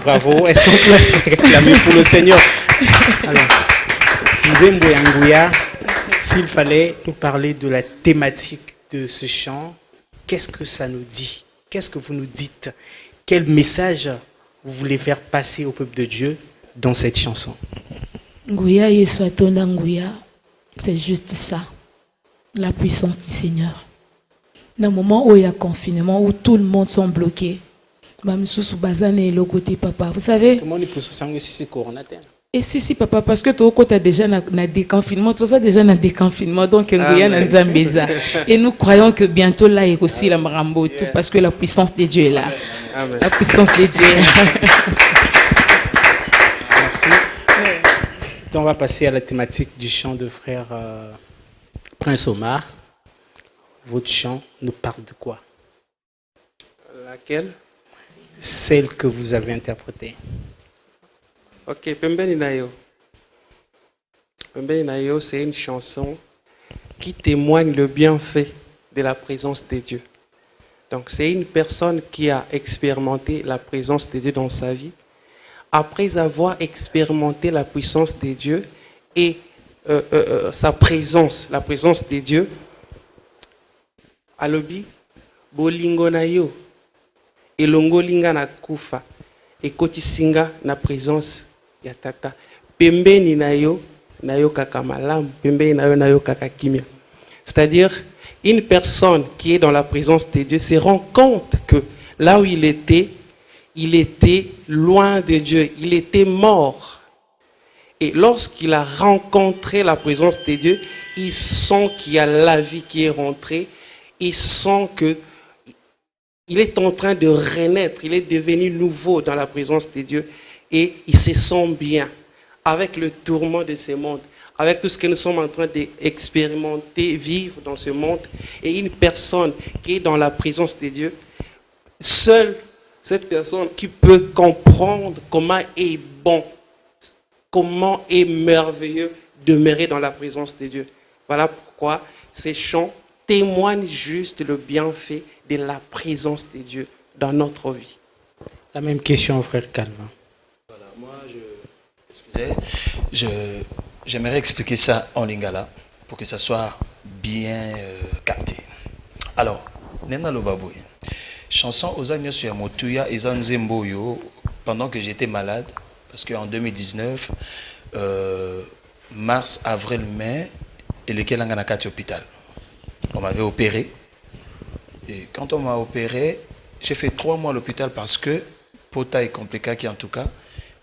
Bravo. Est-ce qu'on peut réclamer pour le Seigneur? Alors, Nzembo Yangouya, s'il fallait nous parler de la thématique de ce chant, qu'est-ce que ça nous dit? Qu'est-ce que vous nous dites? Quel message vous voulez faire passer au peuple de Dieu dans cette chanson? Ngouya Yesuatona Ngouya, c'est juste ça, la puissance du Seigneur. Dans le moment où il y a confinement, où tout le monde sont bloqués, le côté papa, vous savez. Tout le monde est pour ça, c'est Corona. Et si papa, parce que tout le déjà dans déconfinement, tout ça déjà dans déconfinement, donc Ngouya dans Zambéza. Et nous croyons que bientôt là il y a aussi la Marambo, tout parce que la puissance de Dieu est là. Amen. La puissance de Dieu est là. Merci. On va passer à la thématique du chant de frère Prince Omar. Votre chant nous parle de quoi? Laquelle? Celle que vous avez interprétée. Ok, Pembeni Nayo. Pembeni Nayo, c'est une chanson qui témoigne le bienfait de la présence de Dieu. Donc, c'est une personne qui a expérimenté la présence de Dieu dans sa vie. Après avoir expérimenté la puissance de Dieu et sa présence, la présence de Dieu, alobi bolingo na yo elongo linga na kufa ekotisinga na présence ya tata pembeni na yo kaka malamu pembeni na yo kaka kimia. C'est-à-dire une personne qui est dans la présence de Dieu se rend compte que là où il était loin de Dieu, il était mort. Et lorsqu'il a rencontré la présence de Dieu, il sent qu'il y a la vie qui est rentrée. Il sent qu'il est en train de renaître, il est devenu nouveau dans la présence de Dieu et il se sent bien avec le tourment de ce monde, avec tout ce que nous sommes en train d'expérimenter, vivre dans ce monde. Et une personne qui est dans la présence de Dieu, seule cette personne qui peut comprendre comment est bon, comment est merveilleux demeurer dans la présence de Dieu. Voilà pourquoi ces chants témoigne juste le bienfait de la présence de Dieu dans notre vie. La même question, frère Calvin. Voilà, moi, j'aimerais expliquer ça en lingala pour que ça soit bien capté. Alors, Nena Lobabouye, chanson aux Agnes sur Motuya et Zanzemboyo, pendant que j'étais malade, parce qu'en 2019, mars, avril, mai, et lesquels en a 4 hôpital. On m'avait opéré. Et quand on m'a opéré, j'ai fait 3 mois à l'hôpital parce que Pota est compliqué qui en tout cas.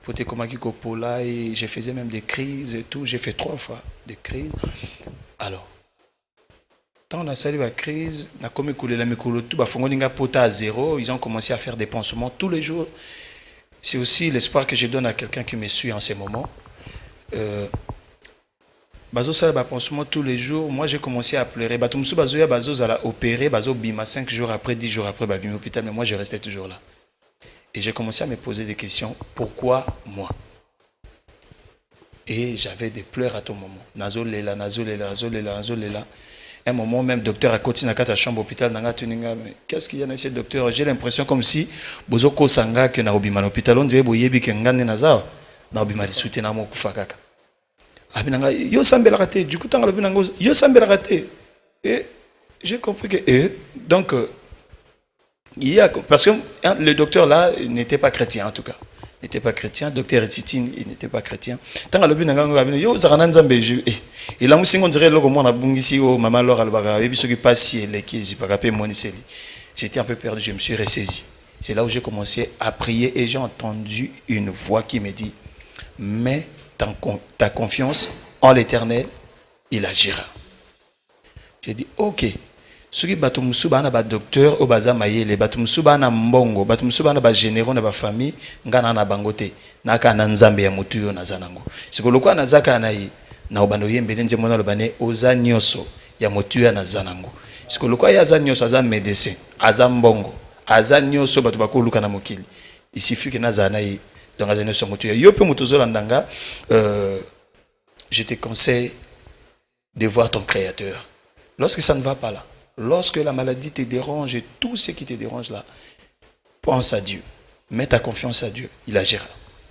Pota Komaki Kopola et je faisais même des crises et tout. J'ai fait 3 fois des crises. Alors, quand on a sali la crise, on a comme coulé la mikolo tout, Fongoninga Pota à 0, ils ont commencé à faire des pansements tous les jours. C'est aussi l'espoir que je donne à quelqu'un qui me suit en ces moments. Bazo ça ba pansement tous les jours, moi j'ai commencé à pleurer. Batumsu bazo ya bazo za la opérer, bazo bima 5 jours après, 10 jours après ba bima hôpital, mais moi je restais toujours là. Et j'ai commencé à me poser des questions, pourquoi moi? Et j'avais des pleurs à tout moment. Nazo lela. Un moment même docteur a continué à la chambre hôpital nanga tuninga, mais qu'est-ce qu'il y a dans ce docteur? J'ai l'impression comme si bozo ko sanga que na obima hôpital on dirait boyebi ke ngane naza na obima li soutena mo kufa kaka. Yo sambela raté, du coup, yo sambela raté. Et j'ai compris que. Donc, il y a. Parce que le docteur là n'était pas chrétien en tout cas. Il n'était pas chrétien. Docteur Etitine, il n'était pas chrétien. Tant que le yo Zaranan Zambe, et là, on dirait le moment à Bungisi, maman Laura Albaga, et puis ce qui passe, les qui pas rapé Moniseli. J'étais un peu perdu, je me suis ressaisi. C'est là où j'ai commencé à prier et j'ai entendu une voix qui me dit mais ta confiance en l'Éternel, il agira. J'ai dit, ok. Ce qui est musuba na ba docteur au baza mayele, musuba na mbongo, musuba na ba généraux na ba famille, ngana na bangote, na ka na nzambe ya mutu yo na zanango. Siko lokwa na zaka na yi, na obano yembele nze mona lobane oza nyoso ya mutu ya na zanango. Siko lokwa ya za nyoso aza médecin, aza mbongo, aza nyoso batu bakoluka na mokili. Il suffit que na zana yi donc je te conseille de voir ton Créateur. Lorsque ça ne va pas là, lorsque la maladie te dérange et tout ce qui te dérange là, pense à Dieu. Mets ta confiance à Dieu, il agira.